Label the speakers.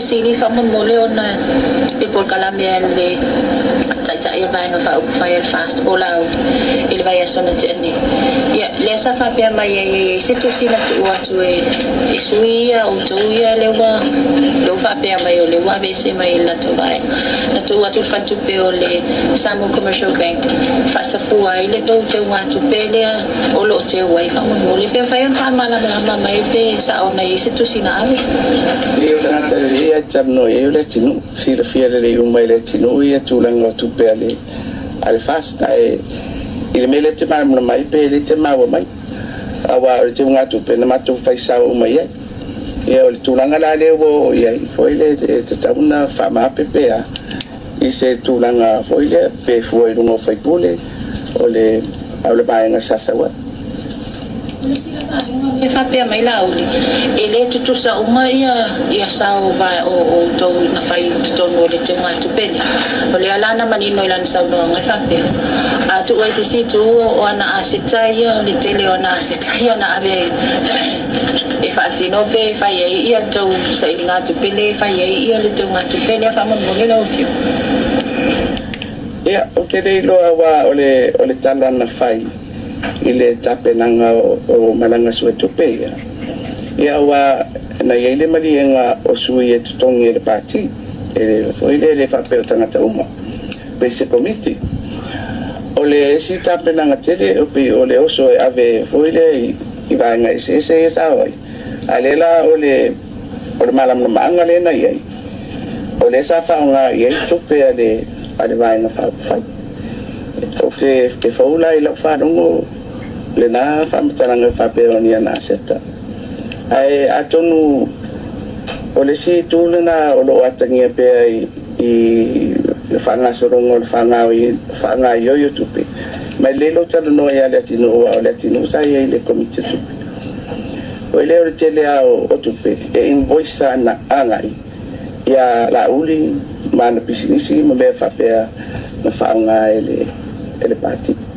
Speaker 1: Sili fa mon mole ona il por calamia le tsa ia vai nga fa up fire fast ola il vai sona teni ya le sa fa pia mai e se tu sila tu atu e suia o tuia le wa lo fa pia mai o le wa be se mai la to vai na tu atu fa tu pe o le Samo Commercial Bank fa sa fua ile to te wa tu pe le o lo te wa fa mon mole pe fa yon fa mala mai pe sa ona i se tu sina ave
Speaker 2: ia tano e le tinu si le fia le umai le tinu ia tulanga tupe ale fasta e ile mele te mai pe le te mawa mai awa le te nga tupe na matu faisa umai ia le tulanga la le wo ia foi le te tauna fama pepea i se tulanga foi le pe foi no fai pule o le aule bai nga sasawa
Speaker 1: e fa pe mai lauli e le tutu sa uma ia sa o vai o to na fai to no le te mai tu pele o le ala na mani no lan sa no ngai fa pe a tu ai si tu o ana asitai le tele o na asitai na ave e fa ti no pe fa ia to sa inga tu pele fa ia le te mai tu pele fa mo le lo più
Speaker 2: ia o te le lo wa o le tala na fai ile tape nanga o malanga sua tupea ia wa na ile mali nga o sui e tutongi le pati e foi le fa pe tangata uma pe se komiti o le si tape nanga tele o pe o le oso ave foi le i va nga se sa oi alela o le malam na manga le na ia o le sa fa nga ia tupea le va nga fa o te faula i la fa no le na fa mtaranga fa peonia na seta ai atonu o le si tu na o lo atangia pe i le fanga sorongo le fanga yo youtube mai le lo tala no ya le tino o le tino sa ia le komite tu o le o tele o tupe e invoice na angai ya la uli mana pisinisi me fa pe na fanga ele pati